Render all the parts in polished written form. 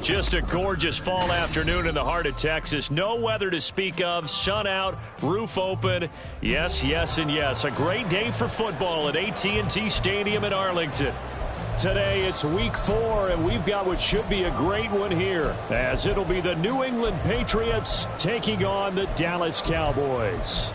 Just a gorgeous fall afternoon in the heart of Texas. No weather to speak of. Sun out, roof open. Yes, yes, and yes. A great day for football at AT&T Stadium in Arlington. Today it's week 4, and we've got what should be a great one here, as it'll be the New England Patriots taking on the Dallas Cowboys.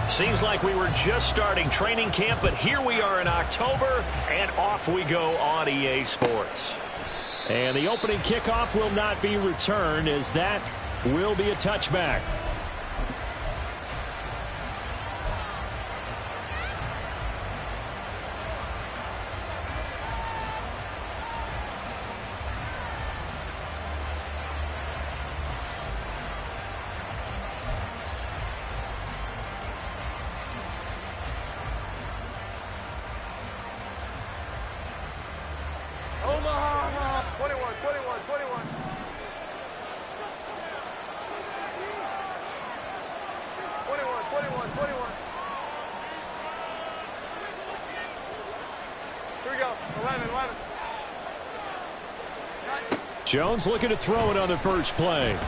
Seems like we were just starting training camp, but here we are in October, and off we go on EA Sports. And the opening kickoff will not be returned, as that will be a touchback. Jones looking to throw it on the first play. And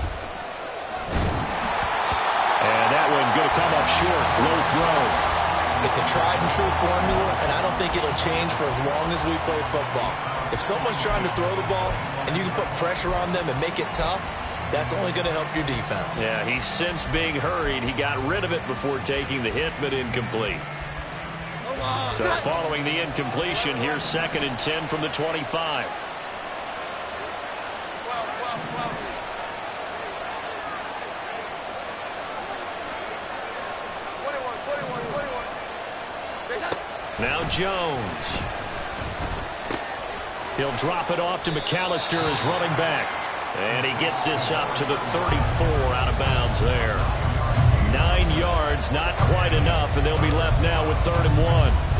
that one going to come up short. Low throw. It's a tried and true formula, and I don't think it'll change for as long as we play football. If someone's trying to throw the ball and you can put pressure on them and make it tough, that's only going to help your defense. Yeah, he's since being hurried. He got rid of it before taking the hit, but incomplete. So following the incompletion, here's 2nd and 10 from the 25. Now Jones. He'll drop it off to McAllister as running back. And he gets this up to the 34 out of bounds there. 9 yards, not quite enough, and they'll be left now with 3rd and 1.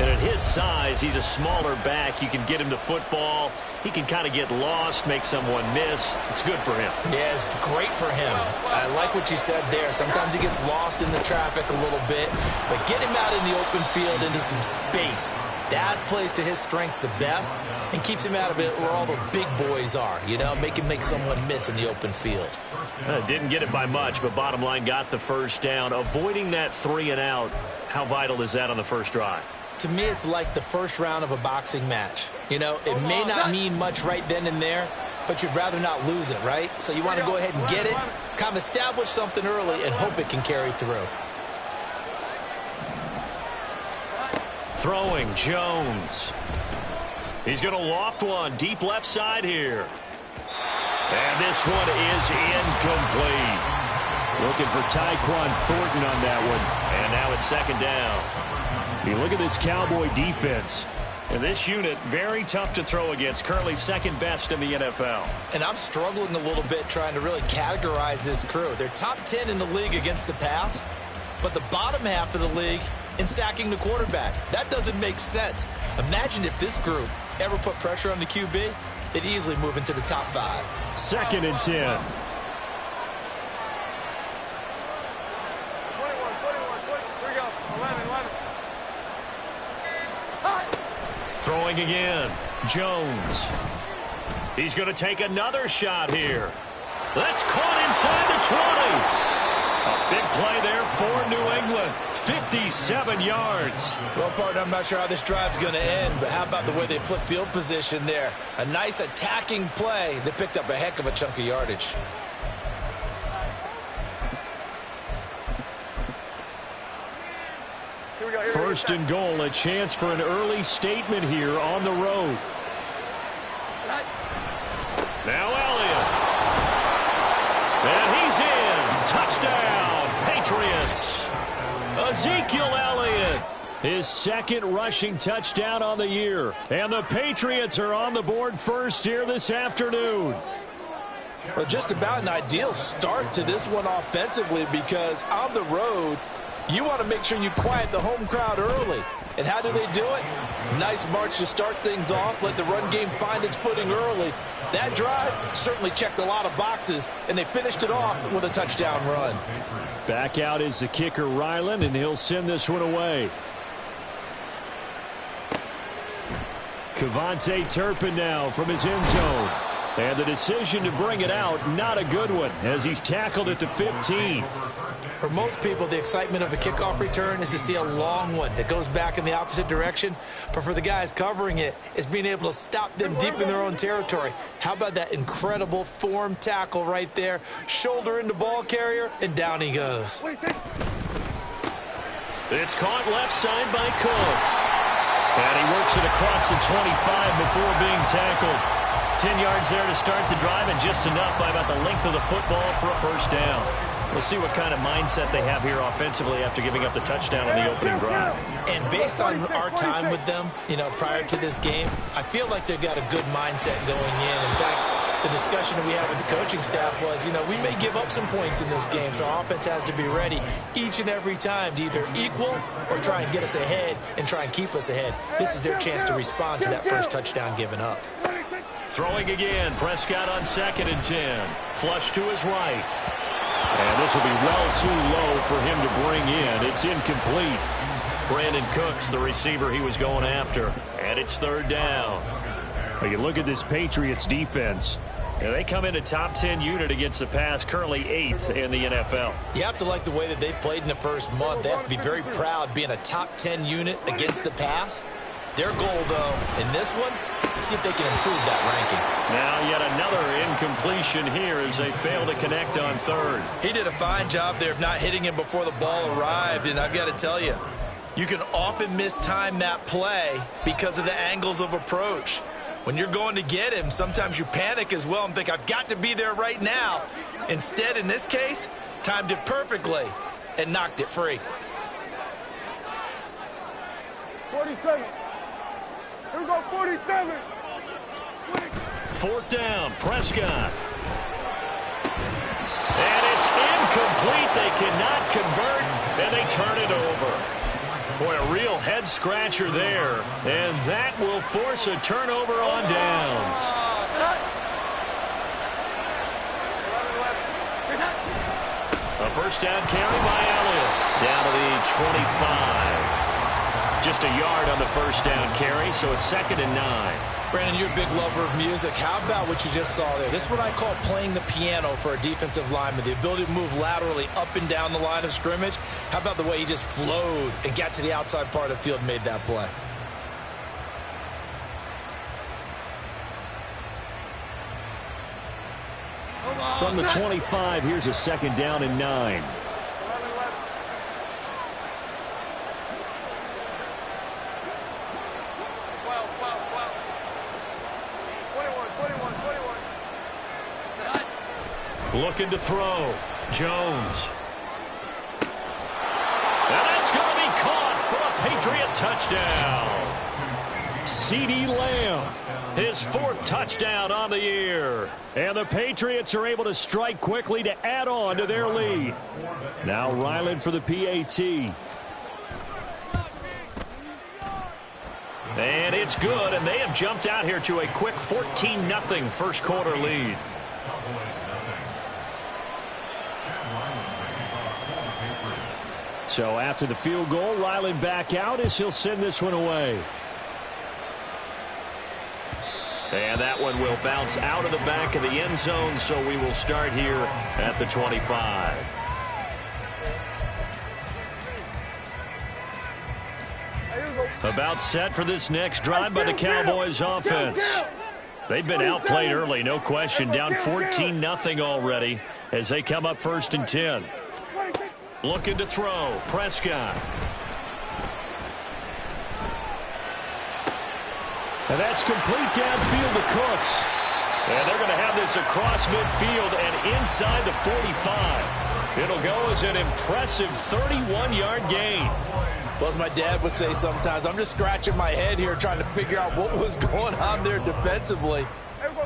And at his size, he's a smaller back. You can get him to football. He can kind of get lost, make someone miss. It's good for him. Yeah, it's great for him. I like what you said there. Sometimes he gets lost in the traffic a little bit, but get him out in the open field into some space. That plays to his strengths the best and keeps him out of it where all the big boys are. You know, make someone miss in the open field. Didn't get it by much, but bottom line, got the first down. Avoiding that 3 and out, how vital is that on the first drive? To me, it's like the first round of a boxing match. You know, it may not mean much right then and there, but you'd rather not lose it, right? So you want to go ahead and get it, kind of establish something early, and hope it can carry through. Throwing, Jones. He's going to loft one deep left side here. And this one is incomplete. Looking for Tyquan Thornton on that one. And now it's 2nd down. You look at this Cowboy defense. And this unit, very tough to throw against. Currently 2nd best in the NFL. And I'm struggling a little bit trying to really categorize this crew. They're top 10 in the league against the pass, but the bottom half of the league in sacking the quarterback. That doesn't make sense. Imagine if this group ever put pressure on the QB, they'd easily move into the top 5. 2nd and 10. Throwing again. Jones. He's going to take another shot here. That's caught inside the 20. A big play there for New England. 57 yards. Well, partner, I'm not sure how this drive's going to end, but how about the way they flipped field position there? A nice attacking play that picked up a heck of a chunk of yardage. First and goal, a chance for an early statement here on the road. Now Elliott. And he's in. Touchdown, Patriots. Ezekiel Elliott. His 2nd rushing touchdown on the year. And the Patriots are on the board first here this afternoon. Well, just about an ideal start to this one offensively, because on the road, You want to make sure you quiet the home crowd early. And how do they do it? Nice march to start things off. Let the run game find its footing early. That drive certainly checked a lot of boxes, and they finished it off with a touchdown run. Back out is the kicker, Ryland, and he'll send this one away. Kevontae Turpin now from his end zone. And the decision to bring it out, not a good one, as he's tackled at the 15. For most people, the excitement of a kickoff return is to see a long one that goes back in the opposite direction. But for the guys covering it, it's being able to stop them deep in their own territory. How about that incredible form tackle right there? Shoulder into ball carrier, and down he goes. It's caught left side by Cooks. And he works it across the 25 before being tackled. 10 yards there to start the drive, and just enough by about the length of the football for a first down. We'll see what kind of mindset they have here offensively after giving up the touchdown on the opening drive. And based on our time with them, prior to this game, I feel like they've got a good mindset going in. In fact, the discussion that we had with the coaching staff was, we may give up some points in this game, so our offense has to be ready each and every time to either equal or try and get us ahead and try and keep us ahead. This is their chance to respond to that first touchdown given up. Throwing again, Prescott on 2nd and 10. Flush to his right. And this will be well too low for him to bring in. It's incomplete. Brandon Cooks, the receiver he was going after. And it's 3rd down. Well, you look at this Patriots defense. They come in a top 10 unit against the pass, currently 8th in the NFL. You have to like the way that they've played in the first month. They have to be very proud being a top 10 unit against the pass. Their goal, though, in this one, see if they can improve that ranking. Now yet another incompletion here as they fail to connect on 3rd. He did a fine job there of not hitting him before the ball arrived, and I've got to tell you, you can often mistime that play because of the angles of approach. When you're going to get him, sometimes you panic as well and think, I've got to be there right now. Instead, in this case, timed it perfectly and knocked it free. 47. Here we go, 47. 4th down, Prescott. And it's incomplete. They cannot convert, and they turn it over. Boy, a real head-scratcher there. And that will force a turnover on downs. A first down carry by Elliott. Down to the 25. Just a yard on the first down carry, so it's 2nd and 9. Brandon, you're a big lover of music. How about what you just saw there? This is what I call playing the piano for a defensive lineman, the ability to move laterally up and down the line of scrimmage. How about the way he just flowed and got to the outside part of the field and made that play? From the 25, here's a 2nd down and 9. Looking to throw. Jones. And that's going to be caught for a Patriot touchdown. CeeDee Lamb, his 4th touchdown on the year. And the Patriots are able to strike quickly to add on to their lead. Now Ryland for the PAT. And it's good, and they have jumped out here to a quick 14-0 first quarter lead. So after the field goal, Ryland back out as he'll send this one away. And that one will bounce out of the back of the end zone, so we will start here at the 25. About set for this next drive by the Cowboys offense. They've been outplayed early, no question. Down 14-0 already as they come up 1st and 10. Looking to throw. Prescott. And that's complete downfield to Cooks. And they're going to have this across midfield and inside the 45. It'll go as an impressive 31-yard gain. Well, as my dad would say sometimes, I'm just scratching my head here trying to figure out what was going on there defensively.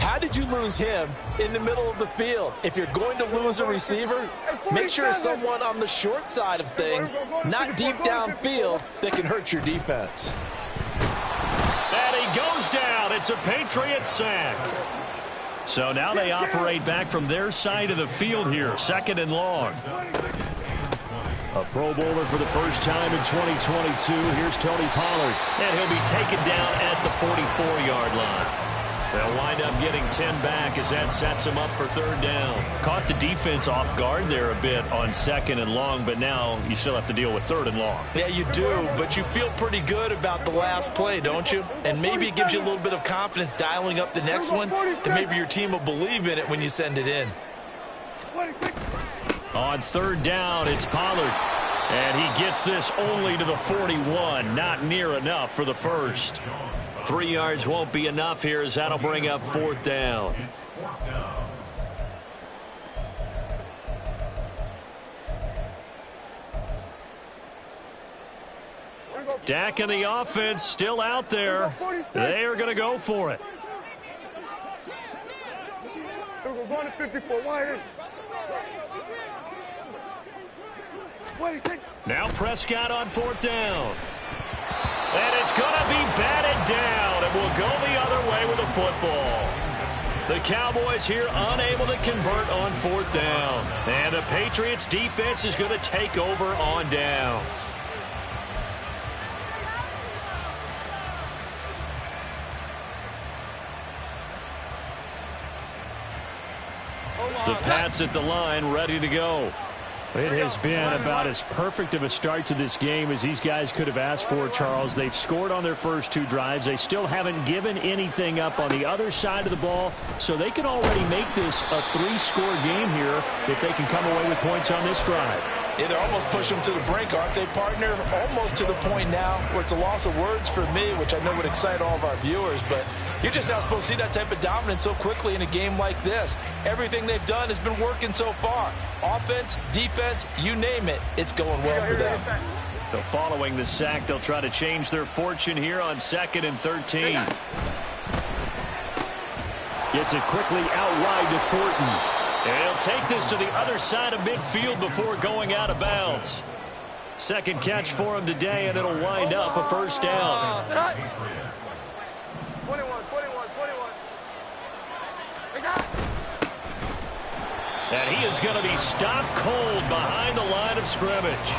How did you lose him in the middle of the field? If you're going to lose a receiver, make sure it's someone on the short side of things, not deep downfield, that can hurt your defense. And he goes down. It's a Patriots sack. So now they operate back from their side of the field here, 2nd and long. A Pro Bowler for the first time in 2022. Here's Tony Pollard. And he'll be taken down at the 44-yard line. They'll wind up getting 10 back as that sets them up for 3rd down. Caught the defense off guard there a bit on 2nd and long, but now you still have to deal with 3rd and long. Yeah, you do, but you feel pretty good about the last play, don't you? And maybe it gives you a little bit of confidence dialing up the next one, and maybe your team will believe in it when you send it in. On 3rd down, it's Pollard. And he gets this only to the 41. Not near enough for the first. 3 yards won't be enough here as that'll bring up 4th down. Dak and the offense still out there. They are going to go for it. Now Prescott on 4th down. And it's going to be batted down, and will go the other way with the football. The Cowboys here unable to convert on 4th down. And the Patriots defense is going to take over on downs. The Pats at the line, ready to go. It has been about as perfect of a start to this game as these guys could have asked for, Charles. They've scored on their first 2 drives. They still haven't given anything up on the other side of the ball, so they can already make this a 3-score game here if they can come away with points on this drive. Yeah, they're almost pushing them to the brink, aren't they, partner? Almost to the point now where it's a loss of words for me, which I know would excite all of our viewers, but you're just not supposed to see that type of dominance so quickly in a game like this. Everything they've done has been working so far. Offense, defense, you name it, it's going well for them. So following the sack, they'll try to change their fortune here on 2nd and 13. Gets it quickly out wide to Thornton. And he'll take this to the other side of midfield before going out of bounds. Second catch for him today, and it'll wind up a 1st down. 21. And he is going to be stopped cold behind the line of scrimmage.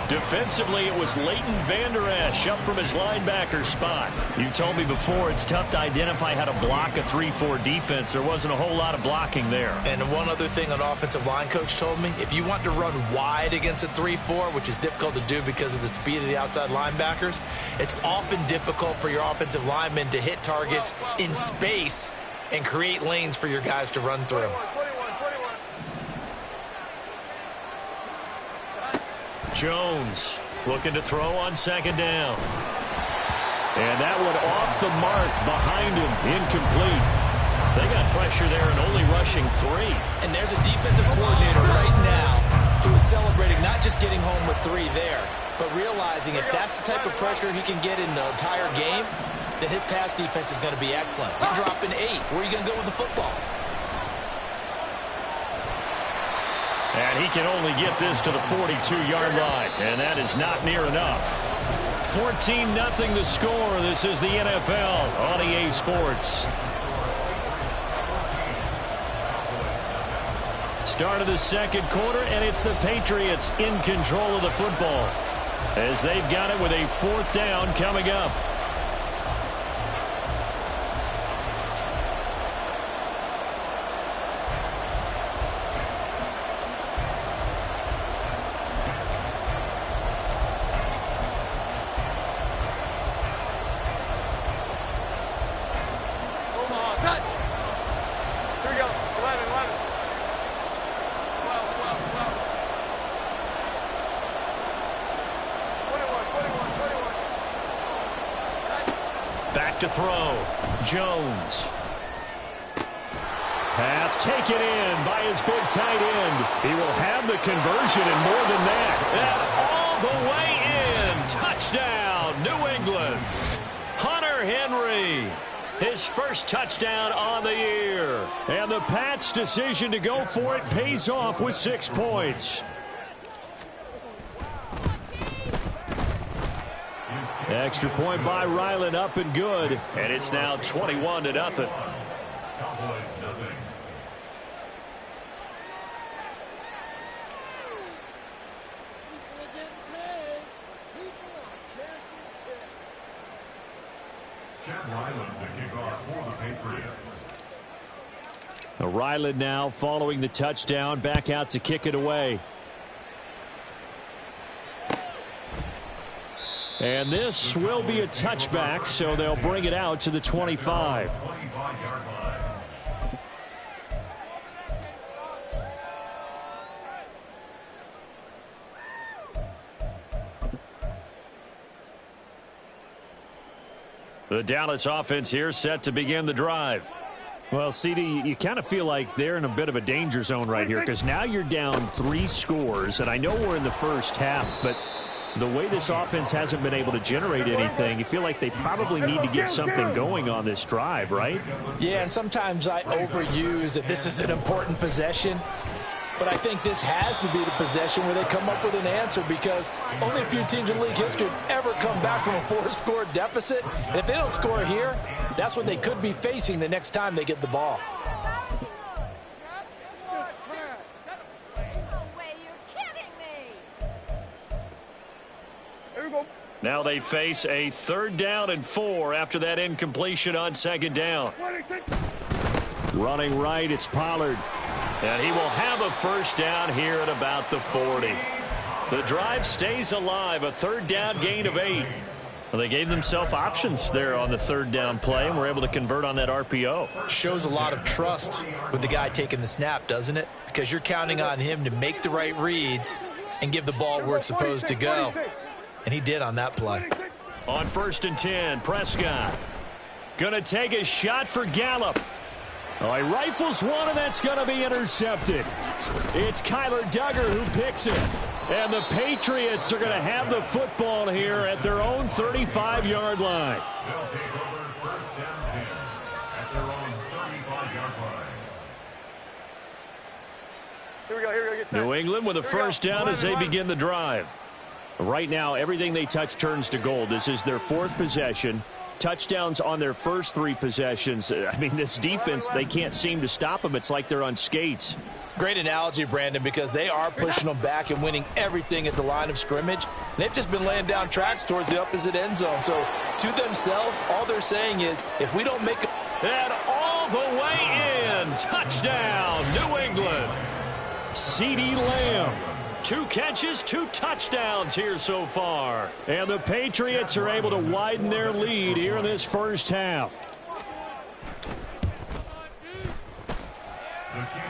Defensively, it was Leighton Vander Esch up from his linebacker spot. You've told me before it's tough to identify how to block a 3-4 defense. There wasn't a whole lot of blocking there. And one other thing an offensive line coach told me, if you want to run wide against a 3-4, which is difficult to do because of the speed of the outside linebackers, it's often difficult for your offensive linemen to hit targets in space and create lanes for your guys to run through. Jones looking to throw on 2nd down. And that one off the mark behind him, incomplete. They got pressure there and only rushing 3. And there's a defensive coordinator right now who is celebrating not just getting home with 3 there, but realizing if that's the type of pressure he can get in the entire game, then his pass defense is going to be excellent. You're dropping 8. Where are you going to go with the football? And he can only get this to the 42-yard line, and that is not near enough. 14-0 the score. This is the NFL on EA Sports. Start of the 2nd quarter, and it's the Patriots in control of the football as they've got it with a 4th down coming up. Back to throw. Jones. Pass taken in by his big tight end. He will have the conversion and more than that. All the way in. Touchdown, New England. Hunter Henry. his first touchdown on the year. And the Pats' decision to go for it pays off with 6 points. Extra point by Ryland, up and good. And it's now 21-0. Ryland now following the touchdown, back out to kick it away. And this will be a touchback, so they'll bring it out to the 25. The Dallas offense here set to begin the drive. Well, CD, you kind of feel like they're in a bit of a danger zone right here because now you're down 3 scores, and I know we're in the first half, but the way this offense hasn't been able to generate anything, you feel like they probably need to get something going on this drive, right? Yeah, and sometimes I overuse that this is an important possession. But I think this has to be the possession where they come up with an answer because only a few teams in league history have ever come back from a 4-score deficit. And if they don't score here, that's what they could be facing the next time they get the ball. Now they face a 3rd down and 4 after that incompletion on 2nd down. Running right, it's Pollard. And he will have a first down here at about the 40. The drive stays alive, a 3rd down gain of 8. Well, they gave themselves options there on the 3rd down play and were able to convert on that RPO. Shows a lot of trust with the guy taking the snap, doesn't it? Because you're counting on him to make the right reads and give the ball where it's supposed to go. And he did on that play. On 1st and 10, Prescott going to take a shot for Gallup. Oh, he rifles one, and that's going to be intercepted. It's Kyler Duggar who picks it. And the Patriots are going to have the football here at their own 35-yard line. They'll take over 1st and 10 at their own 35-yard line. Here we go. Get New England with a first down as they begin the drive. Right now, everything they touch turns to gold. This is their 4th possession. Touchdowns on their first 3 possessions. I mean, this defense, they can't seem to stop them. It's like they're on skates. Great analogy, Brandon, because they are pushing them back and winning everything at the line of scrimmage. They've just been laying down tracks towards the opposite end zone. So, to themselves, all they're saying is, if we don't make it... And all the way in. Touchdown, New England. CeeDee Lamb. 2 catches, 2 touchdowns here so far. And the Patriots are able to widen their lead here in this first half.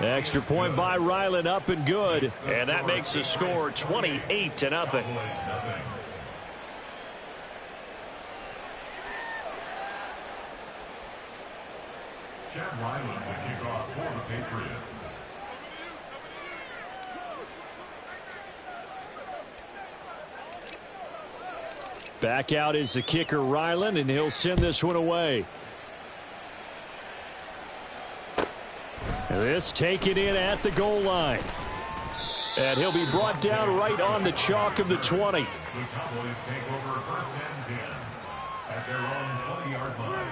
Extra point by Ryland, up and good. And that makes the score 28-0. Chad Ryland to kick off for the Patriots. Back out is the kicker, Ryland, and he'll send this one away. This taken in at the goal line. And he'll be brought down right on the chalk of the 20. The Cowboys take over 1st and 10 at their own 20-yard line.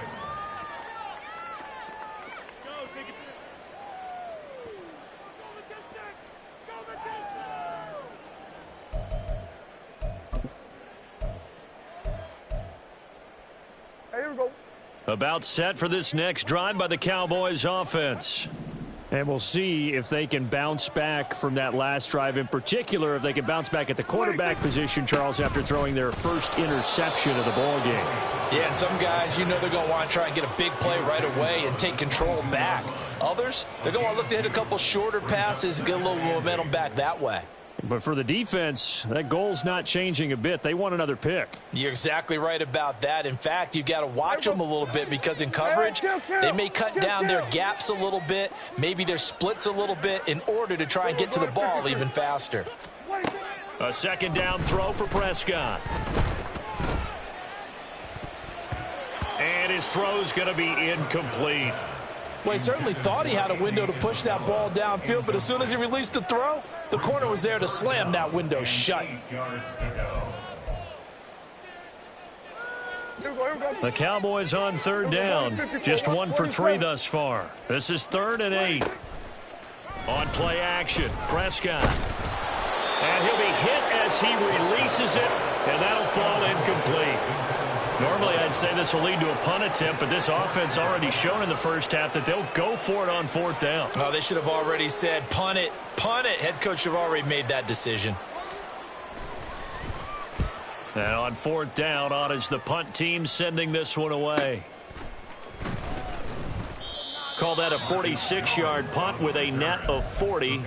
About set for this next drive by the Cowboys offense. And we'll see if they can bounce back from that last drive, in particular if they can bounce back at the quarterback position, Charles, after throwing their first interception of the ball game. Yeah, and some guys, you know they're going to want to try and get a big play right away and take control back. Others, they're going to want to look to hit a couple shorter passes and get a little momentum back that way. But for the defense, that goal's not changing a bit. They want another pick. You're exactly right about that. In fact, you've got to watch them a little bit because in coverage, they may cut down their gaps a little bit, maybe their splits a little bit in order to try and get to the ball even faster. A 2nd down throw for Prescott. And his throw's going to be incomplete. Well, he certainly thought he had a window to push that ball downfield, but as soon as he released the throw, the corner was there to slam that window shut. The Cowboys on third down. Just 1 for 3 thus far. This is 3rd and 8. On play action, Prescott. And he'll be hit as he releases it, and that'll fall incomplete. Normally, I'd say this will lead to a punt attempt, but this offense already shown in the first half that they'll go for it on 4th down. Oh, they should have already said, punt it, punt it. Head coach should have already made that decision. And on 4th down, on is the punt team sending this one away. Call that a 46-yard punt with a net of 40.